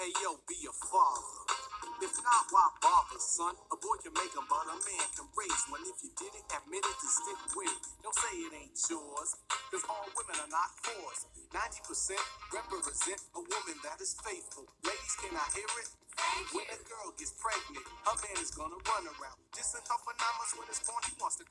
Hey yo, be a father. If not, why bother, son? A boy can make 'em, but a man can raise one. If you did it, admit it and stick with it. Don't say it ain't yours, cause all women are not whores. 90% represent a woman that is faithful. Ladies, can I hear it? When a girl gets pregnant, her man is gonna run around. Dissing her for 9 months when it's born, he wants to.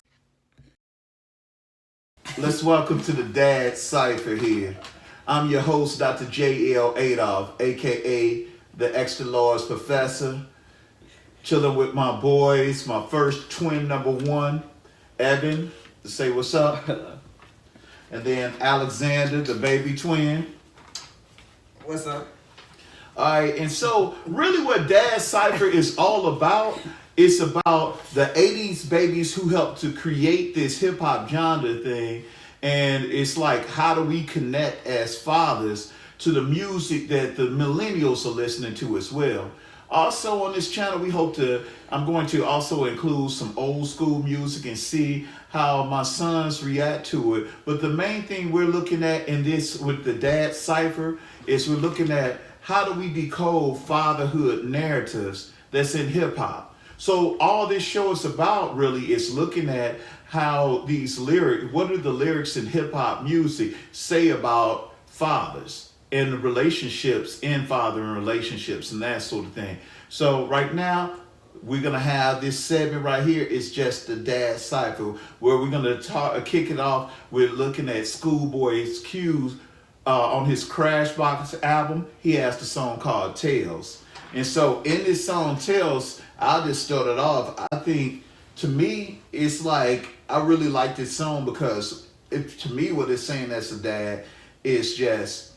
Let's welcome to the Dad Cypher here. I'm your host, Dr. J.L. Adolph, aka the Extra Large Professor. Chilling with my boys, my first twin number one, Evan, to say what's up. And then Alexander, the baby twin. What's up? All right, and so really what Dad Cypher is all about, it's about the 80s babies who helped to create this hip hop genre thing. And it's like, how do we connect as fathers to the music that the millennials are listening to as well? Also on this channel, I'm going to also include some old school music and see how my sons react to it. But the main thing we're looking at in this with the Dad Cypher is we're looking at how do we decode fatherhood narratives that's in hip hop. So all this show is about really is looking at how these lyrics, what do the lyrics in hip hop music say about fathers and the relationships in father and relationships and that sort of thing. So right now, we're gonna have this segment right here. It's just the Dad Cypher, where we're gonna kick it off with looking at SchoolBoy Q's on his Crashbox album. He has the song called Tales. And so in this song Tales, I'll just start it off. I think to me, it's like, I really like this song because to me what it's saying as a dad is just,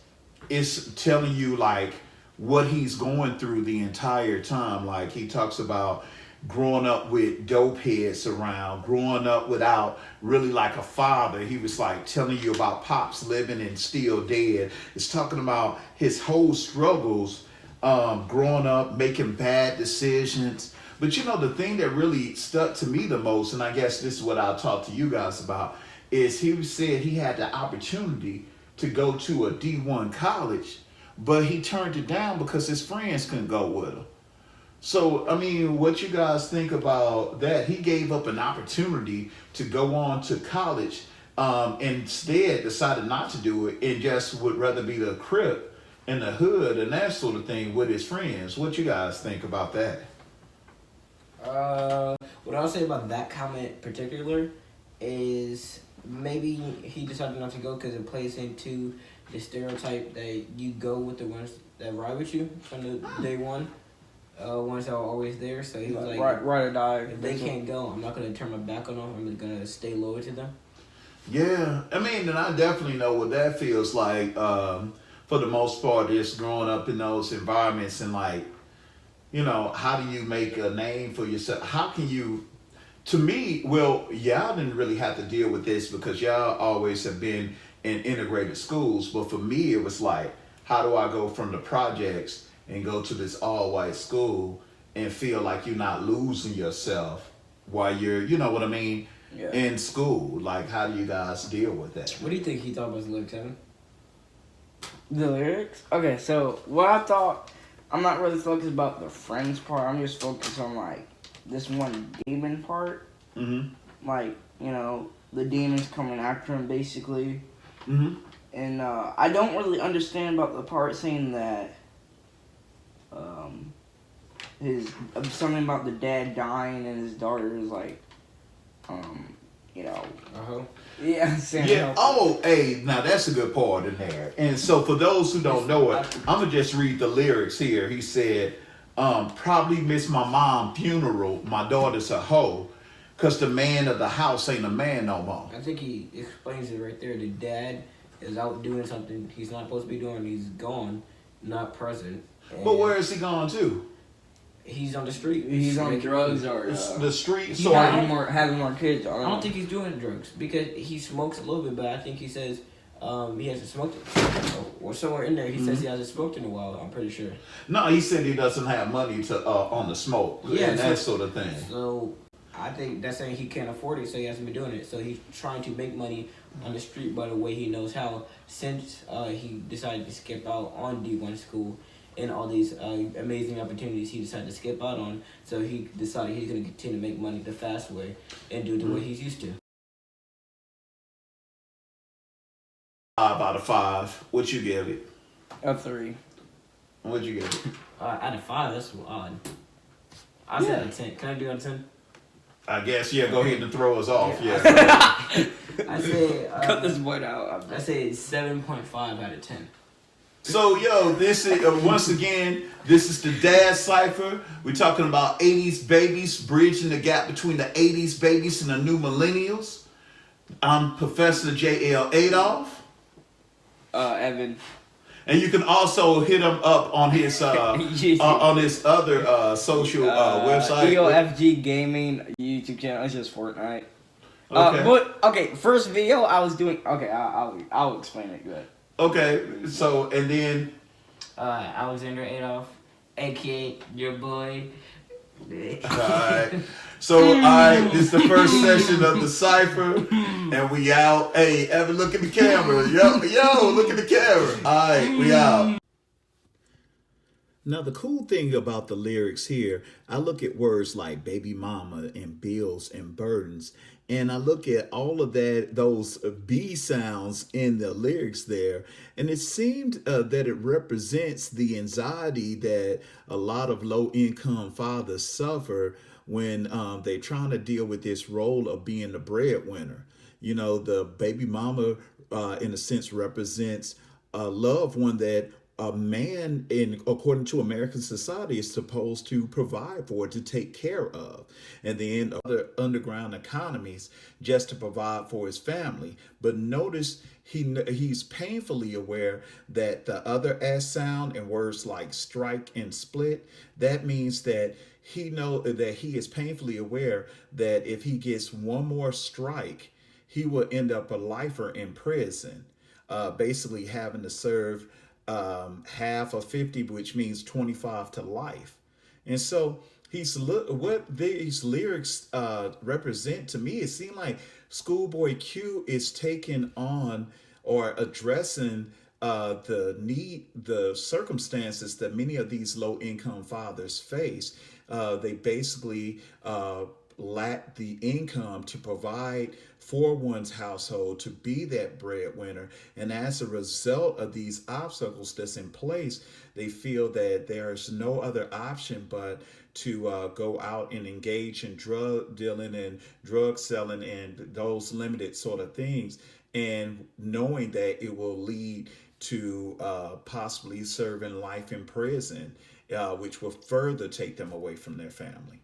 it's telling you like what he's going through the entire time. Like he talks about growing up with dope heads around, growing up without really like a father. He was like telling you about pops living and still dead. It's talking about his whole struggles growing up, making bad decisions. But you know, the thing that really stuck to me the most, and I guess this is what I'll talk to you guys about, is he said he had the opportunity to go to a D1 college, but he turned it down because his friends couldn't go with him. So, I mean, what you guys think about that? He gave up an opportunity to go on to college, instead decided not to do it and just would rather be the crip in the hood and that sort of thing with his friends. What you guys think about that? What I'll say about that comment in particular is maybe he decided not to go because it plays into the stereotype that you go with the ones that ride with you from the day one, ones that are always there. So he was like, ride or die. If they can't go, I'm not going to turn my back on them. I'm going to stay loyal to them. Yeah, I mean, and I definitely know what that feels like. For the most part, just growing up in those environments and like, you know, how do you make a name for yourself? How can you, to me, well, y'all didn't really have to deal with this because y'all always have been in integrated schools. But for me, it was like, how do I go from the projects and go to this all-white school and feel like you're not losing yourself while you're, you know what I mean, in school? Like, how do you guys deal with that? What do you think he thought about the lyrics, Evan? The lyrics? Okay, so what I thought, I'm not really focused about the friends part. I'm just focused on like this one demon part. Mm-hmm. Like, you know, the demons coming after him basically. Mm-hmm. And I don't really understand about the part saying that his something about the dad dying and his daughter is like, you know. Yeah. Yeah. Oh, hey, now that's a good part in there. And so for those who don't know it, I'm gonna just read the lyrics here. He said, probably miss my mom's funeral. My daughter's a hoe, cause the man of the house ain't a man no more. I think he explains it right there. The dad is out doing something he's not supposed to be doing. He's gone, not present. But where is he gone to? He's on the street. He's on drugs or the street. So having more kids. I don't think he's doing drugs because he smokes a little bit, but I think he says he hasn't smoked it. Or somewhere in there he says he hasn't smoked in a while. I'm pretty sure. No, he said he doesn't have money to on the smoke and that sort of thing. So I think that's saying he can't afford it, so he hasn't been doing it. So he's trying to make money on the street by the way he knows how. Since he decided to skip out on D1 school and all these amazing opportunities he decided to skip out on. So he decided he's going to continue to make money the fast way and do it the way he's used to. 5 out of 5. What you give it? A 3. What'd you give it? Out of 5, that's odd. I said a 10. Can I do out of 10? I guess, yeah, go ahead and throw us off. Yeah. I say Cut this boy out. I say 7.5 out of 10. So, yo, this is, once again, this is the Dad Cypher. We're talking about 80s babies, bridging the gap between the 80s babies and the new millennials. I'm Professor J.L. Adolph. Evan. And you can also hit him up on his on his other social website. EOFG Gaming YouTube channel. It's just Fortnite. Okay. First video I was doing. Okay, I'll explain it. Good. Okay. So and then. Alexander Adolph, aka your boy. Alright. So alright, this is the first session of the Cypher, and we out. Hey, Evan, look at the camera. Yo, look at the camera. Alright, we out. Now, the cool thing about the lyrics here, I look at words like baby mama and bills and burdens, and I look at all of those B sounds in the lyrics there, and it seemed that it represents the anxiety that a lot of low-income fathers suffer when they're trying to deal with this role of being the breadwinner. You know, the baby mama, in a sense, represents a loved one that a man, according to American society, is supposed to provide for, to take care of, and then other underground economies just to provide for his family. But notice he's painfully aware that the other S sound in words like strike and split, that means that he is painfully aware that if he gets one more strike, he will end up a lifer in prison, basically having to serve half of 50, which means 25 to life. And so what these lyrics represent to me, it seems like Schoolboy Q is taking on or addressing the circumstances that many of these low income fathers face. They basically lack the income to provide for one's household, to be that breadwinner. And as a result of these obstacles that's in place, they feel that there's no other option but to go out and engage in drug dealing and drug selling and those limited sort of things, and knowing that it will lead to possibly serving life in prison, which will further take them away from their family.